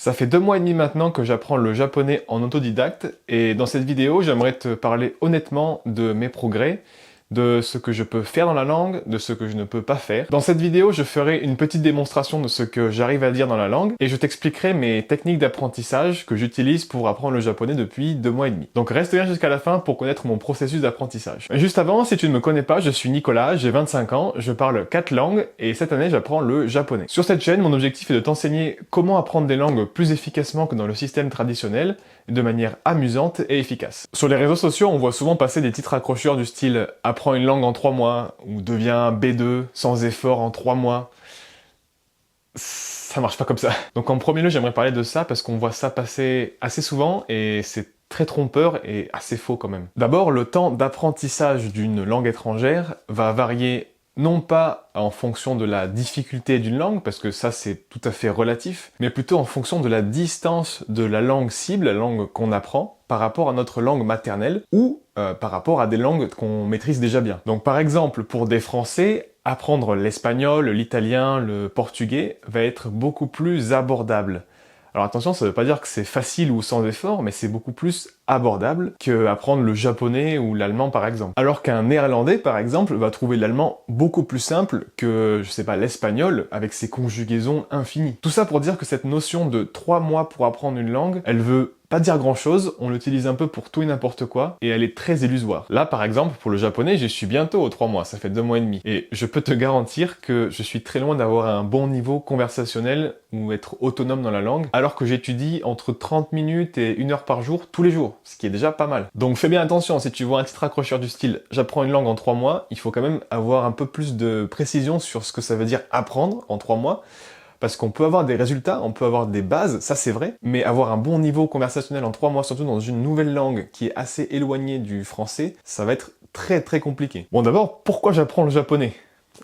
Ça fait 2 mois et demi maintenant que j'apprends le japonais en autodidacte et dans cette vidéo, j'aimerais te parler honnêtement de mes progrès, de ce que je peux faire dans la langue, de ce que je ne peux pas faire. Dans cette vidéo, je ferai une petite démonstration de ce que j'arrive à dire dans la langue et je t'expliquerai mes techniques d'apprentissage que j'utilise pour apprendre le japonais depuis 2 mois et demi. Donc reste bien jusqu'à la fin pour connaître mon processus d'apprentissage. Juste avant, si tu ne me connais pas, je suis Nicolas, j'ai 25 ans, je parle 4 langues et cette année j'apprends le japonais. Sur cette chaîne, mon objectif est de t'enseigner comment apprendre des langues plus efficacement que dans le système traditionnel, de manière amusante et efficace. Sur les réseaux sociaux, on voit souvent passer des titres accrocheurs du style « Apprends une langue en 3 mois » ou « Deviens B2 sans effort en 3 mois ». Ça marche pas comme ça. Donc en premier lieu, j'aimerais parler de ça parce qu'on voit ça passer assez souvent et c'est très trompeur et assez faux quand même. D'abord, le temps d'apprentissage d'une langue étrangère va varier non pas en fonction de la difficulté d'une langue, parce que ça c'est tout à fait relatif, mais plutôt en fonction de la distance de la langue cible, la langue qu'on apprend, par rapport à notre langue maternelle, ou par rapport à des langues qu'on maîtrise déjà bien. Donc par exemple, pour des Français, apprendre l'espagnol, l'italien, le portugais va être beaucoup plus abordable. Alors attention, ça veut pas dire que c'est facile ou sans effort, mais c'est beaucoup plus abordable que apprendre le japonais ou l'allemand par exemple. Alors qu'un néerlandais par exemple va trouver l'allemand beaucoup plus simple que, je sais pas, l'espagnol avec ses conjugaisons infinies. Tout ça pour dire que cette notion de 3 mois pour apprendre une langue, elle veut pas dire grand chose, on l'utilise un peu pour tout et n'importe quoi, et elle est très illusoire. Là, par exemple, pour le japonais, j'y suis bientôt aux 3 mois, ça fait 2 mois et demi. Et je peux te garantir que je suis très loin d'avoir un bon niveau conversationnel ou être autonome dans la langue, alors que j'étudie entre 30 minutes et 1 heure par jour, tous les jours, ce qui est déjà pas mal. Donc fais bien attention, si tu vois un titre accrocheur du style « J'apprends une langue en 3 mois », il faut quand même avoir un peu plus de précision sur ce que ça veut dire apprendre en 3 mois, parce qu'on peut avoir des résultats, on peut avoir des bases, ça c'est vrai, mais avoir un bon niveau conversationnel en 3 mois, surtout dans une nouvelle langue qui est assez éloignée du français, ça va être très très compliqué. Bon d'abord, pourquoi j'apprends le japonais ?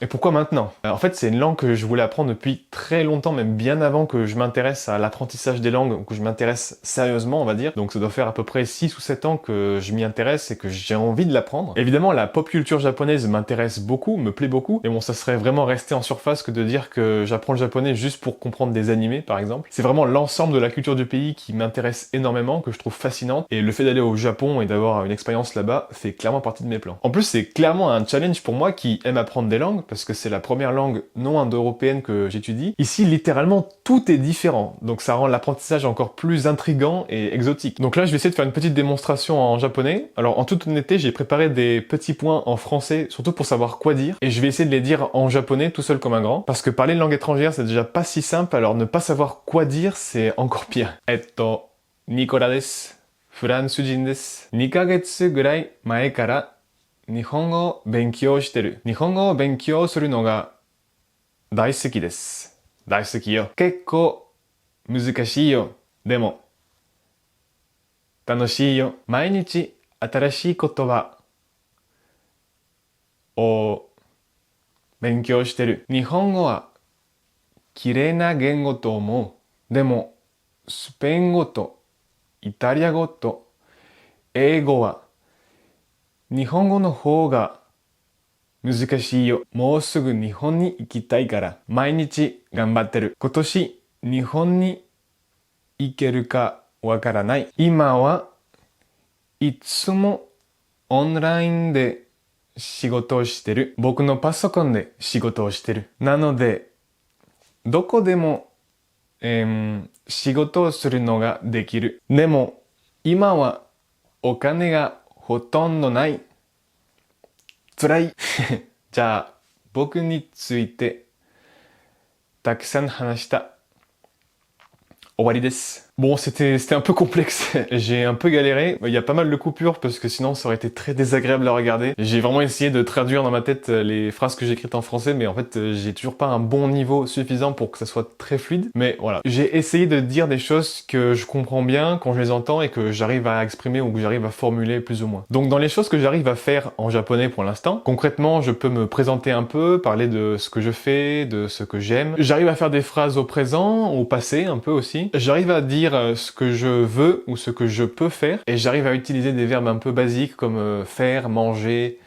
Et pourquoi maintenant? En fait, c'est une langue que je voulais apprendre depuis très longtemps, même bien avant que je m'intéresse à l'apprentissage des langues, ou que je m'intéresse sérieusement, on va dire. Donc ça doit faire à peu près 6 ou 7 ans que je m'y intéresse et que j'ai envie de l'apprendre. Évidemment, la pop culture japonaise m'intéresse beaucoup, me plaît beaucoup, mais bon, ça serait vraiment rester en surface que de dire que j'apprends le japonais juste pour comprendre des animés, par exemple. C'est vraiment l'ensemble de la culture du pays qui m'intéresse énormément, que je trouve fascinante, et le fait d'aller au Japon et d'avoir une expérience là-bas fait clairement partie de mes plans. En plus, c'est clairement un challenge pour moi qui aime apprendre des langues, parce que c'est la première langue non indo-européenne que j'étudie. Ici, littéralement, tout est différent, donc ça rend l'apprentissage encore plus intriguant et exotique. Donc là, je vais essayer de faire une petite démonstration en japonais. Alors, en toute honnêteté, j'ai préparé des petits points en français, surtout pour savoir quoi dire, et je vais essayer de les dire en japonais, tout seul comme un grand, parce que parler une langue étrangère, c'est déjà pas si simple, alors ne pas savoir quoi dire, c'est encore pire. Nicolas desu. フランス人です。2ヶ月ぐらい前から日本語を勉強してる。日本語を勉強するのが大好きです。大好きよ。結構難しいよ。でも楽しいよ。毎日新しい言葉を勉強してる。日本語は綺麗な言語と思う。でもスペイン語とイタリア語と英語は日本語の方が難しいよ。もうすぐ日本に行きたいから毎日頑張ってる。今年日本に行けるかわからない。今はいつもオンラインで仕事をしてる。僕のパソコンで仕事をしてる。なのでどこでも、仕事をするのができる。でも今はお金がほとんどない。辛い。じゃあ、僕についてたくさん話した。終わりです。Bon, c'était un peu complexe. J'ai un peu galéré. Il y a pas mal de coupures parce que sinon ça aurait été très désagréable à regarder. J'ai vraiment essayé de traduire dans ma tête les phrases que j'ai écrites en français, mais en fait j'ai toujours pas un bon niveau suffisant pour que ça soit très fluide. Mais voilà, j'ai essayé de dire des choses que je comprends bien quand je les entends et que j'arrive à exprimer ou que j'arrive à formuler plus ou moins. Donc dans les choses que j'arrive à faire en japonais pour l'instant, concrètement je peux me présenter un peu, parler de ce que je fais, de ce que j'aime. J'arrive à faire des phrases au présent, au passé un peu aussi. J'arrive à dire ce que je veux ou ce que je peux faire et j'arrive à utiliser des verbes un peu basiques comme faire, manger,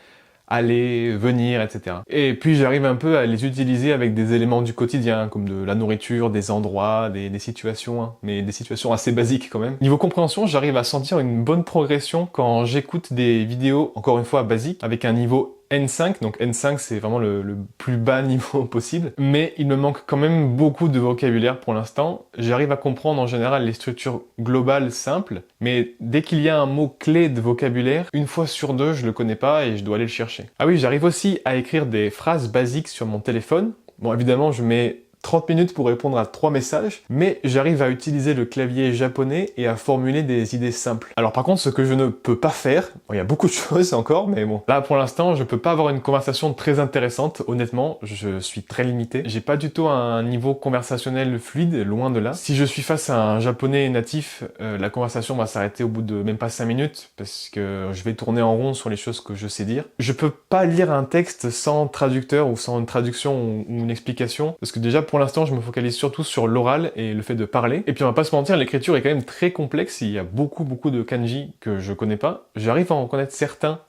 aller, venir, etc. Et puis j'arrive un peu à les utiliser avec des éléments du quotidien, comme de la nourriture, des endroits, des situations, hein, mais des situations assez basiques quand même. Niveau compréhension, j'arrive à sentir une bonne progression quand j'écoute des vidéos, encore une fois basiques, avec un niveau N5, donc N5 c'est vraiment le plus bas niveau possible, mais il me manque quand même beaucoup de vocabulaire pour l'instant. J'arrive à comprendre en général les structures globales simples, mais dès qu'il y a un mot clé de vocabulaire, une fois sur deux je le connais pas et je dois aller le chercher. Ah oui, j'arrive aussi à écrire des phrases basiques sur mon téléphone. Bon, évidemment je mets 30 minutes pour répondre à 3 messages, mais j'arrive à utiliser le clavier japonais et à formuler des idées simples. Alors par contre, ce que je ne peux pas faire, bon, il y a beaucoup de choses encore, mais bon, là pour l'instant, je peux pas avoir une conversation très intéressante, honnêtement, je suis très limité. J'ai pas du tout un niveau conversationnel fluide, loin de là. Si je suis face à un japonais natif, la conversation va s'arrêter au bout de même pas 5 minutes, parce que je vais tourner en rond sur les choses que je sais dire. Je peux pas lire un texte sans traducteur ou sans une traduction ou une explication, parce que déjà pour l'instant, je me focalise surtout sur l'oral et le fait de parler. Et puis on va pas se mentir, l'écriture est quand même très complexe, il y a beaucoup de kanji que je connais pas. J'arrive à en connaître certains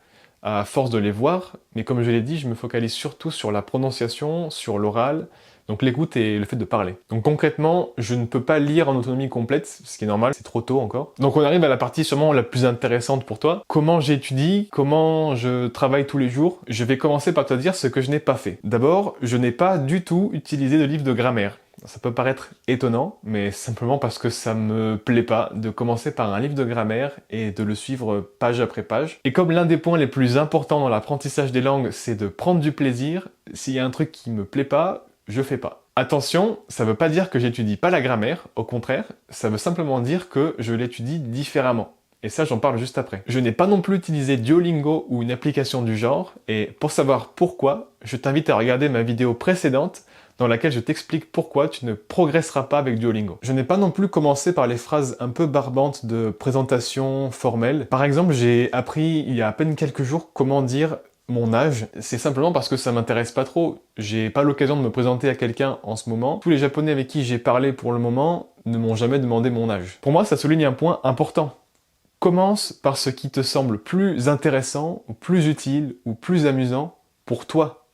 à force de les voir, mais comme je l'ai dit, je me focalise surtout sur la prononciation, sur l'oral, donc l'écoute et le fait de parler. Donc concrètement, je ne peux pas lire en autonomie complète, ce qui est normal, c'est trop tôt encore. Donc on arrive à la partie sûrement la plus intéressante pour toi. Comment j'étudie, comment je travaille tous les jours. Je vais commencer par te dire ce que je n'ai pas fait. D'abord, je n'ai pas du tout utilisé de livre de grammaire. Ça peut paraître étonnant, mais simplement parce que ça me plaît pas de commencer par un livre de grammaire et de le suivre page après page. Et comme l'un des points les plus importants dans l'apprentissage des langues, c'est de prendre du plaisir, s'il y a un truc qui me plaît pas, je fais pas. Attention, ça veut pas dire que j'étudie pas la grammaire, au contraire, ça veut simplement dire que je l'étudie différemment. Et ça, j'en parle juste après. Je n'ai pas non plus utilisé Duolingo ou une application du genre, et pour savoir pourquoi, je t'invite à regarder ma vidéo précédente dans laquelle je t'explique pourquoi tu ne progresseras pas avec Duolingo. Je n'ai pas non plus commencé par les phrases un peu barbantes de présentation formelle. Par exemple, j'ai appris il y a à peine quelques jours comment dire mon âge, c'est simplement parce que ça m'intéresse pas trop. J'ai pas l'occasion de me présenter à quelqu'un en ce moment. Tous les Japonais avec qui j'ai parlé pour le moment ne m'ont jamais demandé mon âge. Pour moi, ça souligne un point important. Commence par ce qui te semble plus intéressant, ou plus utile, ou plus amusant pour toi.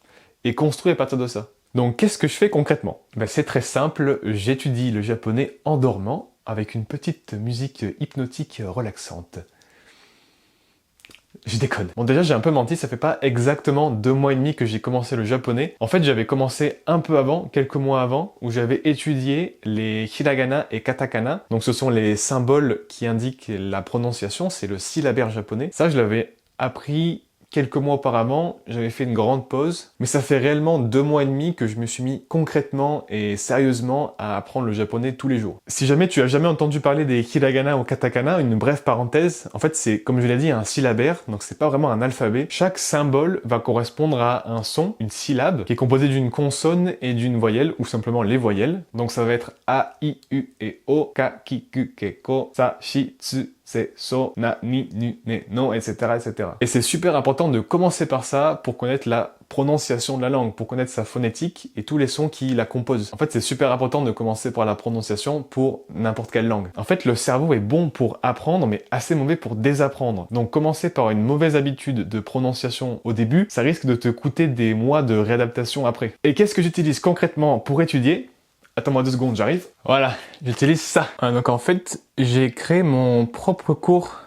Et construis à partir de ça. Donc qu'est-ce que je fais concrètement? C'est très simple, j'étudie le japonais en dormant, avec une petite musique hypnotique relaxante. Je déconne. Bon déjà j'ai un peu menti, ça fait pas exactement 2 mois et demi que j'ai commencé le japonais. En fait j'avais commencé un peu avant, quelques mois avant, où j'avais étudié les hiragana et katakana. Donc ce sont les symboles qui indiquent la prononciation, c'est le syllabaire japonais. Ça je l'avais appris quelques mois auparavant, j'avais fait une grande pause, mais ça fait réellement 2 mois et demi que je me suis mis concrètement et sérieusement à apprendre le japonais tous les jours. Si jamais tu as jamais entendu parler des hiragana ou katakana, une brève parenthèse, en fait c'est, comme je l'ai dit, un syllabaire, donc c'est pas vraiment un alphabet. Chaque symbole va correspondre à un son, une syllabe, qui est composée d'une consonne et d'une voyelle, ou simplement les voyelles. Donc ça va être A, I, U, E, O, Ka, Ki, Ku, Ke, Ko, Sa, Shi, Tsu, c'est so, na, ni, nu, ne, no, etc., etc. Et c'est super important de commencer par ça pour connaître la prononciation de la langue, pour connaître sa phonétique et tous les sons qui la composent. En fait, c'est super important de commencer par la prononciation pour n'importe quelle langue. En fait, le cerveau est bon pour apprendre, mais assez mauvais pour désapprendre. Donc, commencer par une mauvaise habitude de prononciation au début, ça risque de te coûter des mois de réadaptation après. Et qu'est-ce que j'utilise concrètement pour étudier ? Attends-moi 2 secondes, j'arrive. Voilà, j'utilise ça. Donc en fait, j'ai créé mon propre cours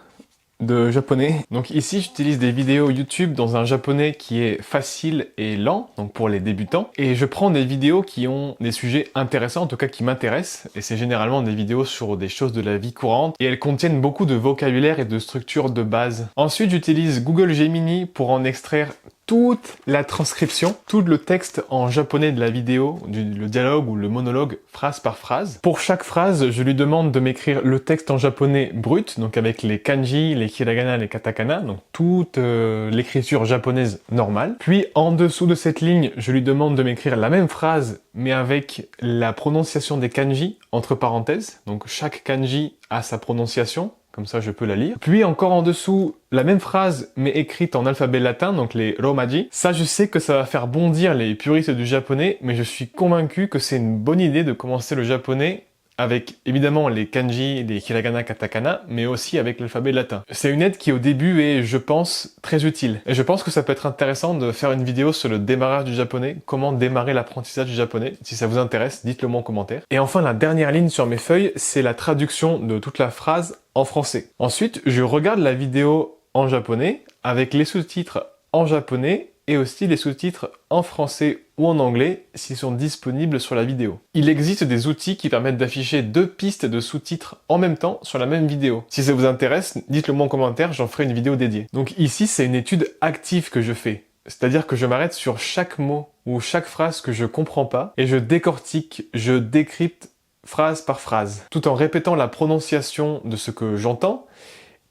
de japonais. Donc ici, j'utilise des vidéos YouTube dans un japonais qui est facile et lent, donc pour les débutants. Et je prends des vidéos qui ont des sujets intéressants, en tout cas qui m'intéressent. Et c'est généralement des vidéos sur des choses de la vie courante. Et elles contiennent beaucoup de vocabulaire et de structures de base. Ensuite, j'utilise Google Gemini pour en extraire toute la transcription, tout le texte en japonais de la vidéo, le dialogue ou le monologue phrase par phrase. Pour chaque phrase, je lui demande de m'écrire le texte en japonais brut, donc avec les kanji, les hiragana, les katakana, donc toute l'écriture japonaise normale. Puis en dessous de cette ligne, je lui demande de m'écrire la même phrase, mais avec la prononciation des kanji entre parenthèses. Donc chaque kanji a sa prononciation. Comme ça, je peux la lire. Puis encore en dessous, la même phrase, mais écrite en alphabet latin, donc les romaji. Ça, je sais que ça va faire bondir les puristes du japonais, mais je suis convaincu que c'est une bonne idée de commencer le japonais avec évidemment les kanji, les hiragana, katakana, mais aussi avec l'alphabet latin. C'est une aide qui au début est, je pense, très utile. Et je pense que ça peut être intéressant de faire une vidéo sur le démarrage du japonais, comment démarrer l'apprentissage du japonais. Si ça vous intéresse, dites-le moi en commentaire. Et enfin, la dernière ligne sur mes feuilles, c'est la traduction de toute la phrase en français. Ensuite, je regarde la vidéo en japonais, avec les sous-titres en japonais, et aussi les sous-titres en français ou en anglais s'ils sont disponibles sur la vidéo. Il existe des outils qui permettent d'afficher 2 pistes de sous-titres en même temps sur la même vidéo. Si ça vous intéresse, dites-le moi en commentaire, j'en ferai une vidéo dédiée. Donc ici, c'est une étude active que je fais. C'est-à-dire que je m'arrête sur chaque mot ou chaque phrase que je comprends pas et je décortique, je décrypte phrase par phrase, tout en répétant la prononciation de ce que j'entends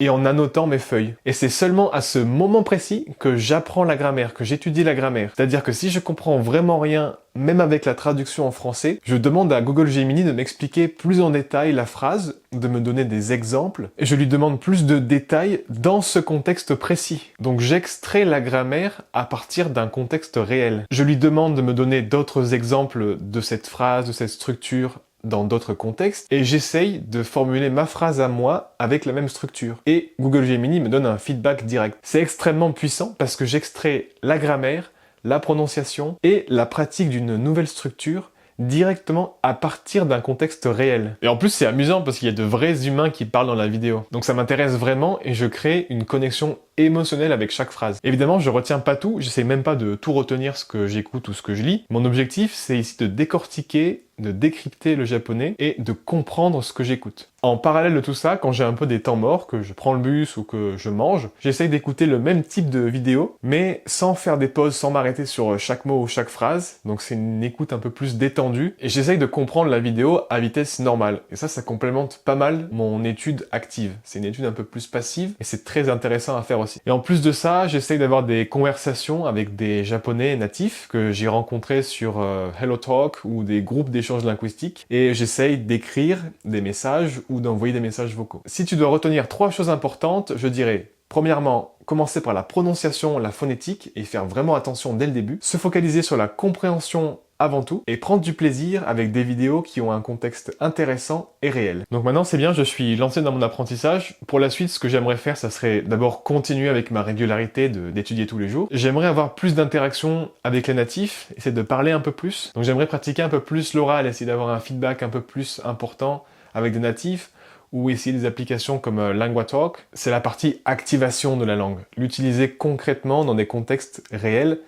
et en annotant mes feuilles. Et c'est seulement à ce moment précis que j'apprends la grammaire, que j'étudie la grammaire. C'est-à-dire que si je comprends vraiment rien, même avec la traduction en français, je demande à Google Gemini de m'expliquer plus en détail la phrase, de me donner des exemples, et je lui demande plus de détails dans ce contexte précis. Donc j'extrais la grammaire à partir d'un contexte réel. Je lui demande de me donner d'autres exemples de cette phrase, de cette structure, dans d'autres contextes, et j'essaye de formuler ma phrase à moi avec la même structure. Et Google Gemini me donne un feedback direct. C'est extrêmement puissant parce que j'extrais la grammaire, la prononciation et la pratique d'une nouvelle structure directement à partir d'un contexte réel. Et en plus, c'est amusant parce qu'il y a de vrais humains qui parlent dans la vidéo. Donc ça m'intéresse vraiment et je crée une connexion émotionnelle avec chaque phrase. Évidemment, je retiens pas tout, j'essaie même pas de tout retenir ce que j'écoute ou ce que je lis. Mon objectif, c'est ici de décortiquer, de décrypter le japonais et de comprendre ce que j'écoute. En parallèle de tout ça, quand j'ai un peu des temps morts, que je prends le bus ou que je mange, j'essaye d'écouter le même type de vidéo, mais sans faire des pauses, sans m'arrêter sur chaque mot ou chaque phrase. Donc c'est une écoute un peu plus détendue et j'essaye de comprendre la vidéo à vitesse normale. Et ça complémente pas mal mon étude active. C'est une étude un peu plus passive et c'est très intéressant à faire aussi. Et en plus de ça, j'essaye d'avoir des conversations avec des japonais natifs que j'ai rencontrés sur HelloTalk ou des groupes d'échanges linguistiques et j'essaye d'écrire des messages ou d'envoyer des messages vocaux. Si tu dois retenir 3 choses importantes, je dirais premièrement, commencer par la prononciation, la phonétique et faire vraiment attention dès le début, se focaliser sur la compréhension avant tout, et prendre du plaisir avec des vidéos qui ont un contexte intéressant et réel. Donc maintenant c'est bien, je suis lancé dans mon apprentissage. Pour la suite, ce que j'aimerais faire, ça serait d'abord continuer avec ma régularité d'étudier tous les jours. J'aimerais avoir plus d'interaction avec les natifs, essayer de parler un peu plus. Donc j'aimerais pratiquer un peu plus l'oral, essayer d'avoir un feedback un peu plus important avec des natifs, ou essayer des applications comme LanguaTalk. C'est la partie activation de la langue. L'utiliser concrètement dans des contextes réels,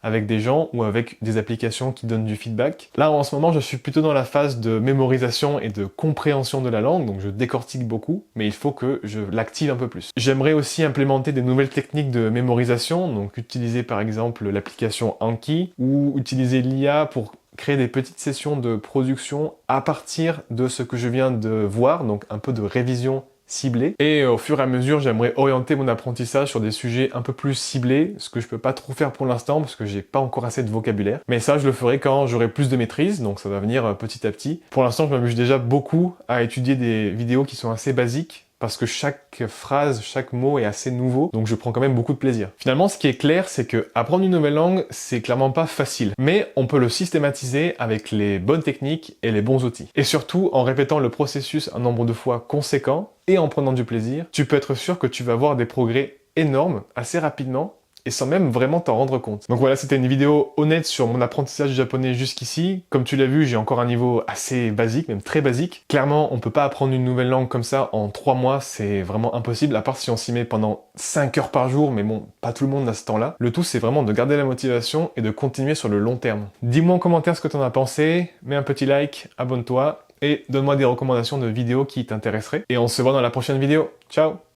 avec des gens ou avec des applications qui donnent du feedback. Là, en ce moment, je suis plutôt dans la phase de mémorisation et de compréhension de la langue, donc je décortique beaucoup, mais il faut que je l'active un peu plus. J'aimerais aussi implémenter des nouvelles techniques de mémorisation, donc utiliser par exemple l'application Anki, ou utiliser l'IA pour créer des petites sessions de production à partir de ce que je viens de voir, donc un peu de révision ciblée. Et au fur et à mesure, j'aimerais orienter mon apprentissage sur des sujets un peu plus ciblés, ce que je peux pas trop faire pour l'instant parce que j'ai pas encore assez de vocabulaire. Mais ça, je le ferai quand j'aurai plus de maîtrise, donc ça va venir petit à petit. Pour l'instant, je m'amuse déjà beaucoup à étudier des vidéos qui sont assez basiques, parce que chaque phrase, chaque mot est assez nouveau, donc je prends quand même beaucoup de plaisir. Finalement, ce qui est clair, c'est que apprendre une nouvelle langue, c'est clairement pas facile, mais on peut le systématiser avec les bonnes techniques et les bons outils. Et surtout, en répétant le processus un nombre de fois conséquent et en prenant du plaisir, tu peux être sûr que tu vas voir des progrès énormes assez rapidement et sans même vraiment t'en rendre compte. Donc voilà, c'était une vidéo honnête sur mon apprentissage du japonais jusqu'ici. Comme tu l'as vu, j'ai encore un niveau assez basique, même très basique. Clairement, on peut pas apprendre une nouvelle langue comme ça en 3 mois, c'est vraiment impossible, à part si on s'y met pendant 5 heures par jour, mais bon, pas tout le monde a ce temps-là. Le tout, c'est vraiment de garder la motivation et de continuer sur le long terme. Dis-moi en commentaire ce que t'en as pensé, mets un petit like, abonne-toi, et donne-moi des recommandations de vidéos qui t'intéresseraient. Et on se voit dans la prochaine vidéo. Ciao!